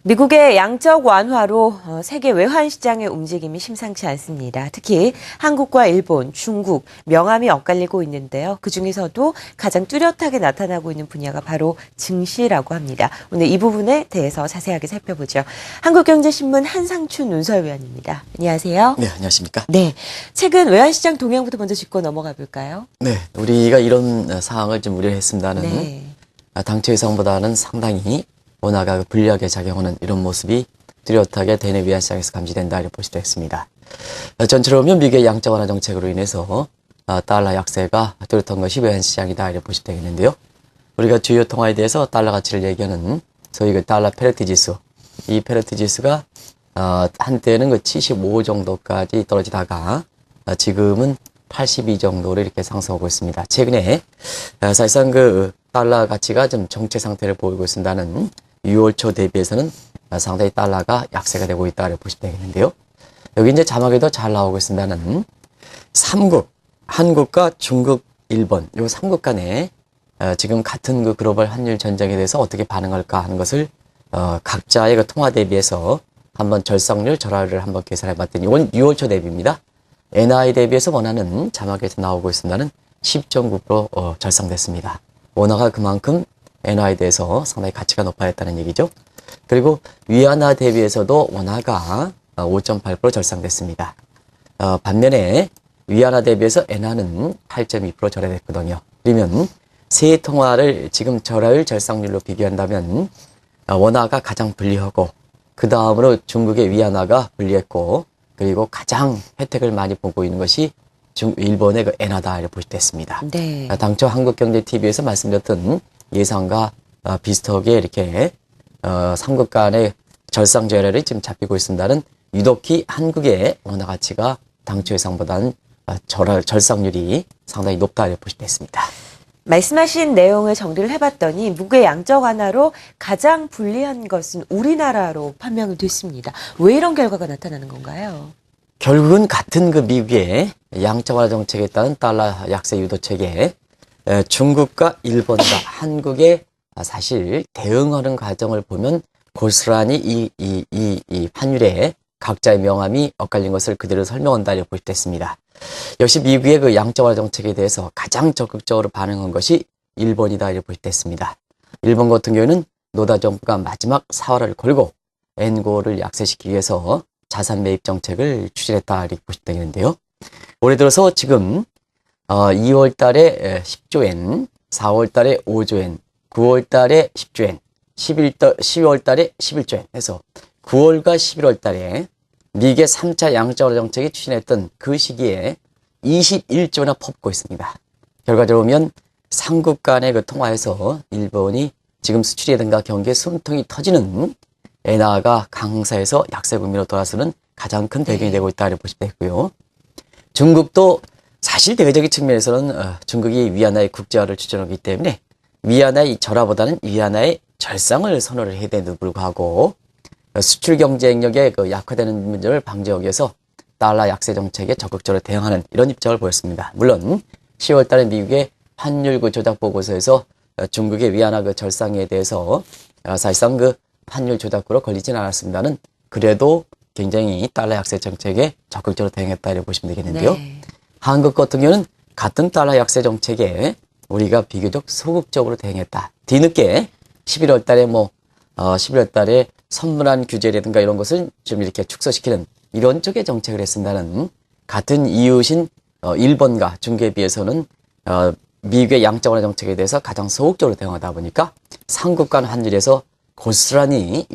미국의 양적 완화로 세계 외환 시장의 움직임이 심상치 않습니다. 특히 한국과 일본, 중국, 명암이 엇갈리고 있는데요. 그중에서도 가장 뚜렷하게 나타나고 있는 분야가 바로 증시라고 합니다. 오늘 이 부분에 대해서 자세하게 살펴보죠. 한국경제신문 한상춘 논설위원입니다. 안녕하세요. 네, 안녕하십니까? 네, 최근 외환 시장 동향부터 먼저 짚고 넘어가 볼까요? 네, 우리가 이런 상황을 좀 우려했습니다는 네. 당초 예상보다는 상당히 원화가 불리하게 작용하는 이런 모습이 뚜렷하게 대내 외환 시장에서 감지된다 이렇게 볼 수도 있습니다. 전체로 보면 미국의 양적 완화 정책으로 인해서 달러 약세가 뚜렷한 것이 외환 시장이다 이렇게 보시면 되겠는데요. 우리가 주요 통화에 대해서 달러 가치를 얘기하는 소위 그 달러 페리티 지수, 이 페리티 지수가 한때는 그 75 정도까지 떨어지다가 지금은 82 정도로 이렇게 상승하고 있습니다. 최근에 사실상 그 달러 가치가 좀 정체 상태를 보이고 있습니다는 6월 초 대비해서는 상당히 달러가 약세가 되고 있다고 보시면 되겠는데요. 여기 이제 자막에도 잘 나오고 있습니다는 3국, 한국과 중국, 일본, 요 3국 간에 지금 같은 그 글로벌 환율 전쟁에 대해서 어떻게 반응할까 하는 것을 각자의 그 통화 대비해서 한번 절상률, 절하율을 한번 계산해 봤더니 이건 6월 초 대비입니다. NI 대비해서 원화는 자막에서 나오고 있습니다는 10.9% 절상됐습니다. 원화가 그만큼 NI에 대해서 상당히 가치가 높아졌다는 얘기죠. 그리고 위안화 대비해서도 원화가 5.8% 절상됐습니다. 반면에 위안화 대비해서 엔화는 8.2% 절하됐거든요. 그러면 세 통화를 지금 절하율 절상률로 비교한다면 원화가 가장 불리하고 그 다음으로 중국의 위안화가 불리했고 그리고 가장 혜택을 많이 보고 있는 것이 일본의 그 엔화다 이렇게 보시됐습니다. 네. 당초 한국경제TV에서 말씀드렸던 예상과 비슷하게 이렇게 삼국 간의 절상절하율이 지금 잡히고 있습니다는 유독히 한국의 원화 가치가 당초 예상보다는 절상률이 상당히 높다 이렇게 보시됐습니다. 말씀하신 내용을 정리를 해봤더니 미국의 양적 완화로 가장 불리한 것은 우리나라로 판명이 됐습니다. 왜 이런 결과가 나타나는 건가요? 결국은 같은 그 미국의 양적 완화 정책에 따른 달러 약세 유도 체계, 중국과 일본과 한국의 사실 대응하는 과정을 보면 고스란히 이 환율에 각자의 명암이 엇갈린 것을 그대로 설명한다 이렇게 볼 수 있습니다. 역시 미국의 그 양적 완화 정책에 대해서 가장 적극적으로 반응한 것이 일본이다 이렇게 볼 수 있습니다. 일본 같은 경우에는 노다 정부가 마지막 사활을 걸고 엔고를 약세시키기 위해서 자산 매입 정책을 추진했다 이렇게 보시면 되겠는데요. 올해 들어서 지금 2월 달에 10조엔, 4월 달에 5조엔, 9월 달에 10조엔, 12월 달에 11조엔 해서 9월과 11월 달에 미국의 3차 양적 완화 정책이 추진했던 그 시기에 21조나 퍼붓고 있습니다. 결과적으로 보면 삼국 간의 그 통화에서 일본이 지금 수출이라든가 경기에 숨통이 터지는 엔화가 강세에서 약세 국면으로 돌아서는 가장 큰 배경이 되고 있다고 보시면 되고요. 중국도 사실 대외적인 측면에서는 중국이 위안화의 국제화를 추진하기 때문에 위안화의 절하보다는 위안화의 절상을 선호를 해야 되는데도 불구하고 수출 경쟁력의 그 약화되는 문제를 방지하기 위해서 달러 약세 정책에 적극적으로 대응하는 이런 입장을 보였습니다. 물론 10월 달에 미국의 환율 그 조작 보고서에서 중국의 위안화 그 절상에 대해서 사실상 그 환율 조작으로 걸리지는 않았습니다는 그래도 굉장히 달러 약세 정책에 적극적으로 대응했다 이렇게 보시면 되겠는데요. 네. 한국 같은 경우는 같은 달러 약세 정책에 우리가 비교적 소극적으로 대응했다. 뒤늦게 11월 달에 11월 달에 선물한 규제라든가 이런 것을 좀 이렇게 축소시키는 이런 쪽의 정책을 했습니다는 같은 이웃인 일본과 중국에 비해서는 미국의 양적 완화 정책에 대해서 가장 소극적으로 대응하다 보니까 삼국 간 환율에서 고스란히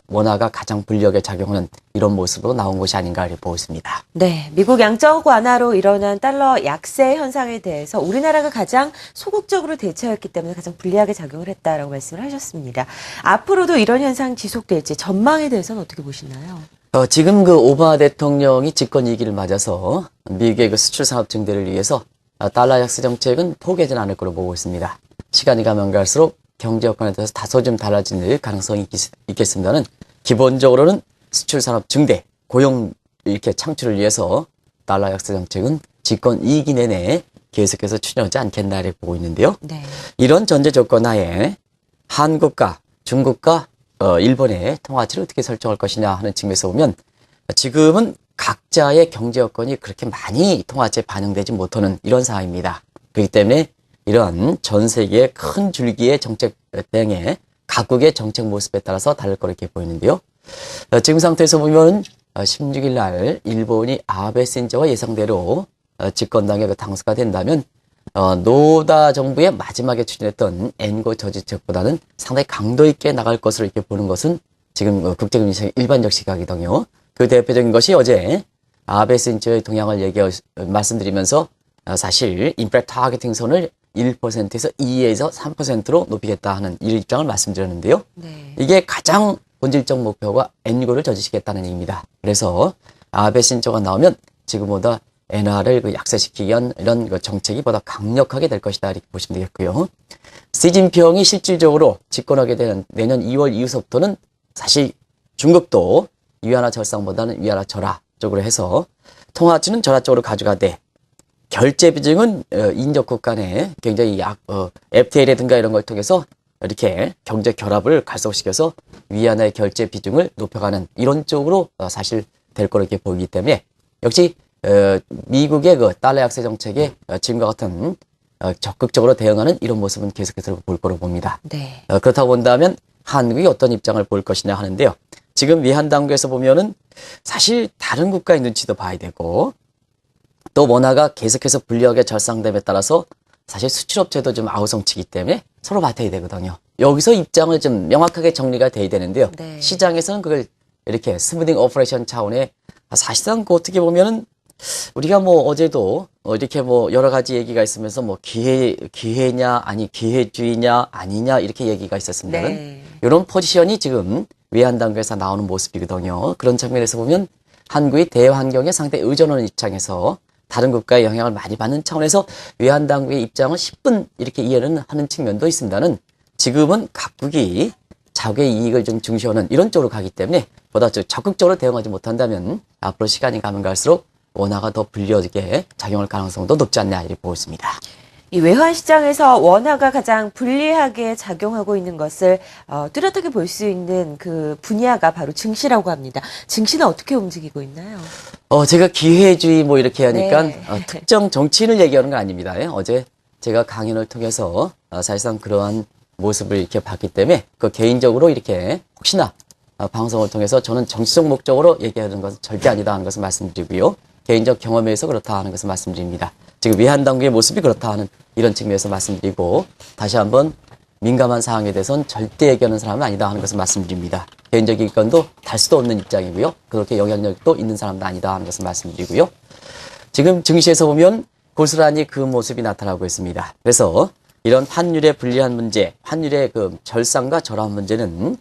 원화가 가장 불리하게 작용하는 이런 모습으로 나온 것이 아닌가 이렇게 보고 있습니다. 네, 미국 양적 완화로 일어난 달러 약세 현상에 대해서 우리나라가 가장 소극적으로 대처했기 때문에 가장 불리하게 작용을 했다라고 말씀을 하셨습니다. 앞으로도 이런 현상 지속될지 전망에 대해서는 어떻게 보시나요? 지금 그 오바마 대통령이 집권 2기를 맞아서 미국의 그 수출 산업 증대를 위해서 달러 약세 정책은 포기하지는 않을 거로 보고 있습니다. 시간이 가면 갈수록 경제 여건에 따라서 다소 좀 달라질 가능성이 있겠습니다는 기본적으로는 수출 산업 증대, 고용 이렇게 창출을 위해서 달러 약세 정책은 집권 2기 내내 계속해서 추진하지 않겠나 이렇게 보고 있는데요. 네. 이런 전제 조건 하에 한국과 중국과 일본의 통화치를 어떻게 설정할 것이냐 하는 측면에서 보면 지금은 각자의 경제 여건이 그렇게 많이 통화치에 반영되지 못하는 이런 상황입니다. 그렇기 때문에 이런 전 세계의 큰 줄기의 정책 대응에 각국의 정책 모습에 따라서 다를 거로 이렇게 보이는데요. 지금 상태에서 보면 16일 날 일본이 아베 신조가 예상대로 집권당의 그 당수가 된다면 노다 정부의 마지막에 추진했던 엔고 저지책보다는 상당히 강도 있게 나갈 것으로 이렇게 보는 것은 지금 국제금리 시장의 일반적 시각이거든요. 그 대표적인 것이 어제 아베 신조의 동향을 말씀드리면서 사실 인플레 타겟팅 선을 1%에서 2에서 3%로 높이겠다 하는 이 입장을 말씀드렸는데요. 네. 이게 가장 본질적 목표가 엔고를 저지시키겠다는 얘기입니다. 그래서 아베 신조가 나오면 지금보다 엔화를 약세시키기 위한 이런 정책이 보다 강력하게 될 것이다 이렇게 보시면 되겠고요. 시진핑이 실질적으로 집권하게 되는 내년 2월 이후서부터는 사실 중국도 위안화 절상보다는 위안화 절하 쪽으로 해서 통화치는 절하 쪽으로 가져가되 결제 비중은 인접국 간에 굉장히 FTA라든가 이런 걸 통해서 이렇게 경제 결합을 갈속시켜서 위안화의 결제 비중을 높여가는 이런 쪽으로 사실 될 거로 이렇게 보이기 때문에 역시 미국의 그 달러 약세 정책에 지금과 같은 적극적으로 대응하는 이런 모습은 계속해서 볼 거로 봅니다. 네. 그렇다고 본다면 한국이 어떤 입장을 볼 것이냐 하는데요. 지금 위안 당국에서 보면은 사실 다른 국가의 눈치도 봐야 되고 또 원화가 계속해서 불리하게 절상됨에 따라서 사실 수출업체도 좀 아우성치기 때문에 서로 맡아야 되거든요. 여기서 입장을 좀 명확하게 정리가 돼야 되는데요. 네. 시장에서는 그걸 이렇게 스무딩 오퍼레이션 차원의 사실상 그 어떻게 보면은 우리가 뭐 어제도 이렇게 뭐 여러 가지 얘기가 있으면서 뭐 기회냐 아니 기회주의냐 아니냐 이렇게 얘기가 있었습니다만 네. 이런 포지션이 지금 외환 당국에서 나오는 모습이거든요. 그런 측면에서 보면 한국이 대환경에 상당히 의존하는 입장에서 다른 국가의 영향을 많이 받는 차원에서 외환 당국의 입장을 10분 이렇게 이해는 하는 측면도 있습니다는 지금은 각국이 자국의 이익을 좀 중시하는 이런 쪽으로 가기 때문에 보다 적극적으로 대응하지 못한다면 앞으로 시간이 가면 갈수록 원화가 더 불리하게 작용할 가능성도 높지 않나 이렇게 보고 있습니다. 이 외환 시장에서 원화가 가장 불리하게 작용하고 있는 것을 뚜렷하게 볼 수 있는 그 분야가 바로 증시라고 합니다. 증시는 어떻게 움직이고 있나요? 제가 기회주의 뭐 이렇게 하니까 네. 특정 정치인을 얘기하는 건 아닙니다. 어제 제가 강연을 통해서 사실상 그러한 모습을 이렇게 봤기 때문에 그 개인적으로 이렇게 혹시나 방송을 통해서 저는 정치적 목적으로 얘기하는 것은 절대 아니다 하는 것을 말씀드리고요. 개인적 경험에 의해서 그렇다 하는 것을 말씀드립니다. 지금 외환 당국의 모습이 그렇다 하는 이런 측면에서 말씀드리고 다시 한번 민감한 사항에 대해서는 절대 얘기하는 사람은 아니다 하는 것을 말씀드립니다. 개인적 이권도 달 수도 없는 입장이고요. 그렇게 영향력도 있는 사람도 아니다 하는 것을 말씀드리고요. 지금 증시에서 보면 고스란히 그 모습이 나타나고 있습니다. 그래서 이런 환율의 불리한 문제, 환율의 그 절상과 절하한 문제는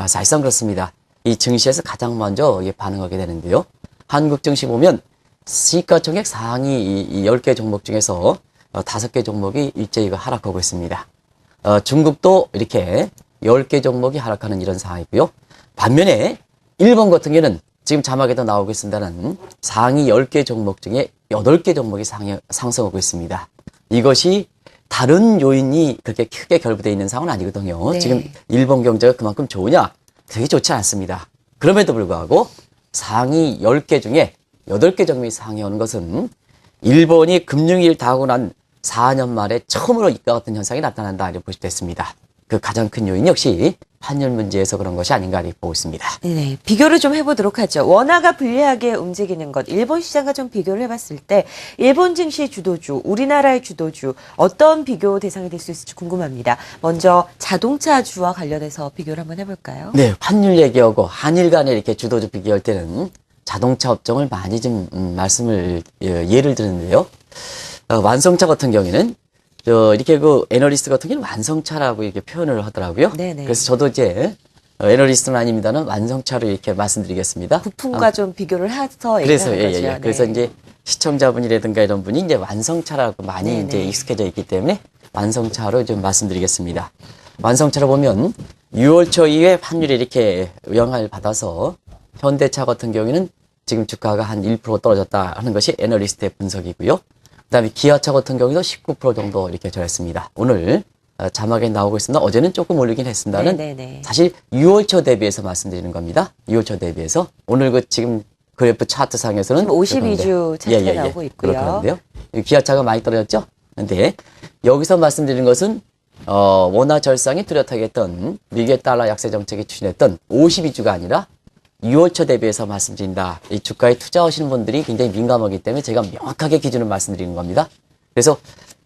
사실상 그렇습니다. 이 증시에서 가장 먼저 반응하게 되는데요. 한국 증시 보면 시가총액 상위 이 10개 종목 중에서 5개 종목이 일제히 하락하고 있습니다. 중국도 이렇게 10개 종목이 하락하는 이런 상황이고요. 반면에 일본 같은 경우는 지금 자막에도 나오고 있습니다는 상위 10개 종목 중에 8개 종목이 상승하고 있습니다. 이것이 다른 요인이 그렇게 크게 결부되어 있는 상황은 아니거든요. 네. 지금 일본 경제가 그만큼 좋으냐? 되게 좋지 않습니다. 그럼에도 불구하고 상위 10개 중에 8개 종목이 상회하는 것은 일본이 금융위기를 당하고 난 4년 만에 처음으로 이과 같은 현상이 나타난다 이렇게 보실 수 있습니다. 그 가장 큰 요인 역시 환율 문제에서 그런 것이 아닌가 이렇게 보고 있습니다. 네, 비교를 좀 해보도록 하죠. 원화가 불리하게 움직이는 것, 일본 시장과 좀 비교를 해봤을 때 일본 증시 주도주, 우리나라의 주도주 어떤 비교 대상이 될 수 있을지 궁금합니다. 먼저 자동차주와 관련해서 비교를 한번 해볼까요? 네, 환율 얘기하고 한일 간에 이렇게 주도주 비교할 때는 자동차 업종을 많이 좀 말씀을 예를 드는데요. 완성차 같은 경우에는 이렇게 그 애널리스트 같은 경우는 완성차라고 이렇게 표현을 하더라고요. 네네. 그래서 저도 이제 애널리스트는 아닙니다는 완성차로 이렇게 말씀드리겠습니다. 부품과 좀 비교를 해서 그래서 얘기하는 거죠. 네. 그래서 이제 시청자분이라든가 이런 분이 이제 완성차라고 많이 네네. 이제 익숙해져 있기 때문에 완성차로 좀 말씀드리겠습니다. 완성차로 보면 6월 초 이후에 환율이 이렇게 영향을 받아서 현대차 같은 경우에는 지금 주가가 한 1% 떨어졌다 하는 것이 애널리스트의 분석이고요. 그다음에 기아차 같은 경우도 19% 정도 이렇게 저랬습니다. 오늘 자막에 나오고 있습니다. 어제는 조금 올리긴 했습니다는 네네네. 사실 6월 초 대비해서 말씀드리는 겁니다. 6월 초 대비해서 오늘 그 지금 그래프 차트상에서는 지금 52주 차트가 나오고 있고요. 그렇던데요. 기아차가 많이 떨어졌죠. 근데 여기서 말씀드리는 것은 원화 절상이 뚜렷하게 했던 미국의 달러 약세 정책이 추진했던 52주가 아니라 6월 초 대비해서 말씀드린다. 이 주가에 투자하시는 분들이 굉장히 민감하기 때문에 제가 명확하게 기준을 말씀드리는 겁니다. 그래서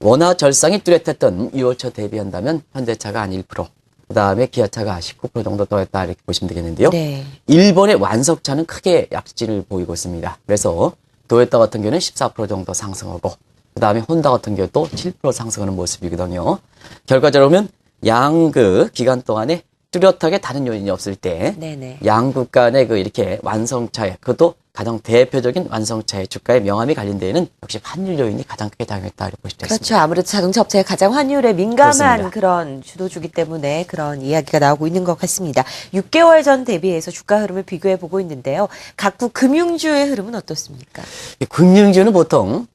원화 절상이 뚜렷했던 6월 초 대비한다면 현대차가 한 1%, 그 다음에 기아차가 19% 정도 떨어졌다 이렇게 보시면 되겠는데요. 네. 일본의 완석차는 크게 약진을 보이고 있습니다. 그래서 도요타 같은 경우는 14% 정도 상승하고 그 다음에 혼다 같은 경우도 7% 상승하는 모습이거든요. 결과적으로 보면 양그 기간 동안에 뚜렷하게 다른 요인이 없을 때 네네. 양국 간의 그 이렇게 완성차에 그것도 가장 대표적인 완성차의 주가에 명암이 갈린 데에는 역시 환율 요인이 가장 크게 작용했다 이렇게 보실 수 있습니다. 그렇죠. 아무래도 자동차 업체가 가장 환율에 민감한 그렇습니다. 그런 주도주기 때문에 그런 이야기가 나오고 있는 것 같습니다. 6개월 전 대비해서 주가 흐름을 비교해 보고 있는데요. 각국 금융주의 흐름은 어떻습니까? 금융주는 보통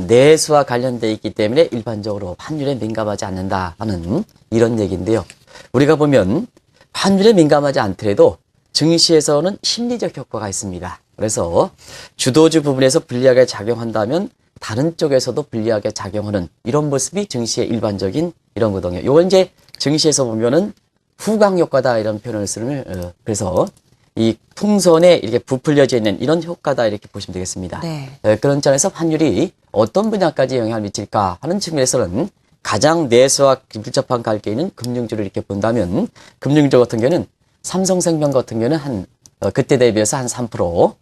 내수와 관련돼 있기 때문에 일반적으로 환율에 민감하지 않는다 하는 이런 얘기인데요. 우리가 보면 환율에 민감하지 않더라도 증시에서는 심리적 효과가 있습니다. 그래서 주도주 부분에서 불리하게 작용한다면 다른 쪽에서도 불리하게 작용하는 이런 모습이 증시의 일반적인 이런 거든요. 요건 이제 증시에서 보면은 후광 효과다 이런 표현을 쓰는 그래서 이 풍선에 이렇게 부풀려져 있는 이런 효과다 이렇게 보시면 되겠습니다. 네. 그런 점에서 환율이 어떤 분야까지 영향을 미칠까 하는 측면에서는 가장 내수와 밀접한 관계에 있는 금융주를 이렇게 본다면 금융주 같은 경우는 삼성생명 같은 경우는 그때 대비해서 한 3%,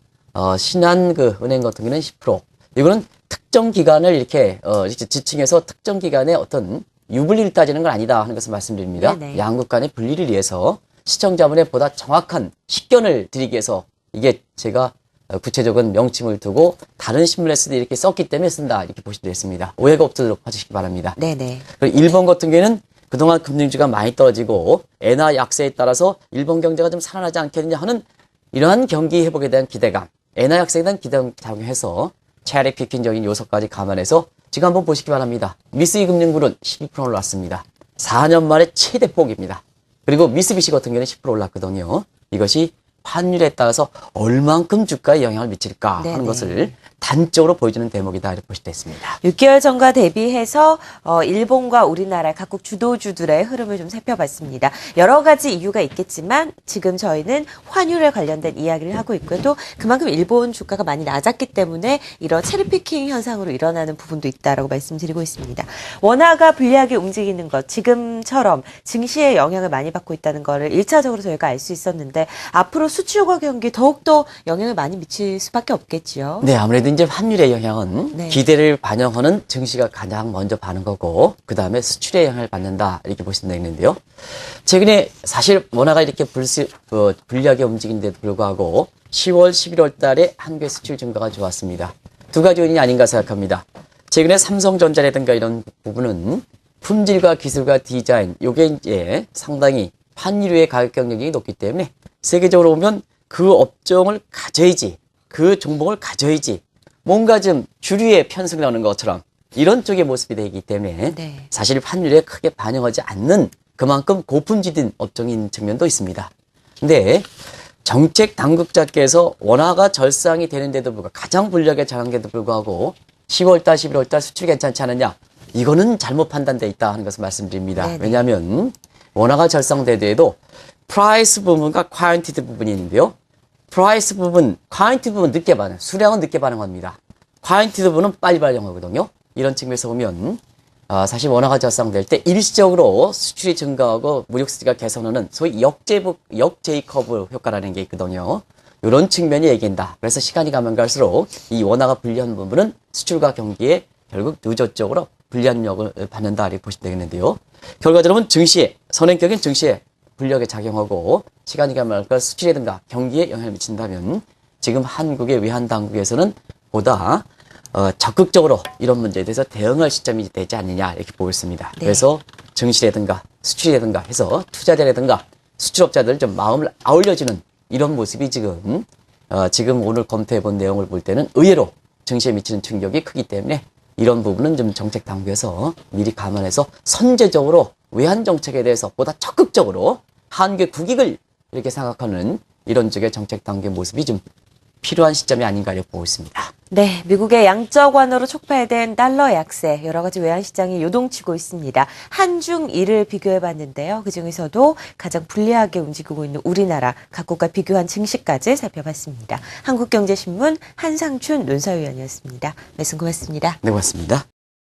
신한 그 은행 같은 경우는 10%. 이거는 특정 기간을 이렇게 지칭해서 특정 기간에 어떤 유불리를 따지는 건 아니다 하는 것을 말씀드립니다. 네네. 양국 간의 분리를 위해서 시청자분의 보다 정확한 식견을 드리기 위해서 이게 제가 구체적인 명칭을 두고 다른 신문에서도 이렇게 썼기 때문에 쓴다 이렇게 보시면 되겠습니다. 오해가 없도록 해주시기 바랍니다. 네네. 그리고 일본 같은 경우에는 그동안 금융주가 많이 떨어지고 엔화 약세에 따라서 일본 경제가 좀 살아나지 않겠느냐 하는 이러한 경기 회복에 대한 기대감, 엔화 약세에 대한 기대감 작용해서 체리 피킹적인 요소까지 감안해서 지금 한번 보시기 바랍니다. 미쓰이 금융그룹은 12% 올랐습니다. 4년 만에 최대 폭입니다. 그리고 미쓰비시 같은 경우는 10% 올랐거든요. 이것이 환율에 따라서 얼만큼 주가에 영향을 미칠까 하는 네네. 것을 단적으로 보여주는 대목이다 이렇게 보실 수 있습니다. 6개월 전과 대비해서 일본과 우리나라 각국 주도주들의 흐름을 좀 살펴봤습니다. 여러 가지 이유가 있겠지만 지금 저희는 환율에 관련된 이야기를 하고 있고요. 또 그만큼 일본 주가가 많이 낮았기 때문에 이런 체리피킹 현상으로 일어나는 부분도 있다라고 말씀드리고 있습니다. 원화가 불리하게 움직이는 것, 지금처럼 증시에 영향을 많이 받고 있다는 거를 1차적으로 저희가 알 수 있었는데 앞으로 수출과 경기 더욱더 영향을 많이 미칠 수밖에 없겠지요. 네, 아무래도 이제 환율의 영향은 네. 기대를 반영하는 증시가 가장 먼저 받는 거고 그 다음에 수출의 영향을 받는다 이렇게 보시면 되겠는데요. 최근에 사실 원화가 이렇게 불리하게 움직이는데도 불구하고 10월, 11월 달에 한국의 수출 증가가 좋았습니다. 두 가지 요인이 아닌가 생각합니다. 최근에 삼성전자라든가 이런 부분은 품질과 기술과 디자인 요게 이제 상당히 환율의 가격 경쟁력이 높기 때문에 세계적으로 보면 그 업종을 가져야지 그 종목을 가져야지 뭔가 좀 주류에 편승 나오는 것처럼 이런 쪽의 모습이 되기 때문에 네. 사실 환율에 크게 반영하지 않는 그만큼 고품질인 업종인 측면도 있습니다. 근데 정책 당국자께서 원화가 절상이 되는데도 불구하고 가장 불리하게 작용한데도 불구하고 10월달, 11월달 수출 괜찮지 않느냐 이거는 잘못 판단돼 있다 하는 것을 말씀드립니다. 네네. 왜냐하면 원화가 절상되더라도 프라이스 부분과 ኳ인티티 부분이 있는데요. 프라이스 부분, ኳ인티티 부분 늦게 반응, 수량은 늦게 반응합니다. ኳ인티티 부분은 빨리 반영하거든요. 이런 측면에서 보면 사실 원화가 절상될 때 일시적으로 수출이 증가하고 무역 수지가 개선하는 소위 역제이 커브 효과라는 게 있거든요. 이런 측면이 얘기한다. 그래서 시간이 가면 갈수록 이 원화가 불리한 부분은 수출과 경기에 결국 누적적으로 불리한 역을 받는다 이렇게 보시면 되겠는데요. 결과적으로 증시에 선행적인 증시에 불리하게 작용하고 시간이 가면 갈수록 수출이라든가 경기에 영향을 미친다면 지금 한국의 외환 당국에서는 보다 적극적으로 이런 문제에 대해서 대응할 시점이 되지 않느냐 이렇게 보고 있습니다. 네. 그래서 증시라든가 수출이라든가 해서 투자자라든가 수출업자들 좀 마음을 아울려주는 이런 모습이 지금 오늘 검토해 본 내용을 볼 때는 의외로 증시에 미치는 충격이 크기 때문에 이런 부분은 좀 정책 당국에서 미리 감안해서 선제적으로 외환 정책에 대해서 보다 적극적으로 한국의 국익을 이렇게 생각하는 이런 쪽의 정책 당국의 모습이 좀 필요한 시점이 아닌가 이렇게 보고 있습니다. 네, 미국의 양적 완화로 촉발된 달러 약세, 여러 가지 외환 시장이 요동치고 있습니다. 한중일을 비교해 봤는데요. 그중에서도 가장 불리하게 움직이고 있는 우리나라, 각국과 비교한 증시까지 살펴봤습니다. 한국경제신문 한상춘 논사위원이었습니다. 말씀 고맙습니다. 네, 고맙습니다.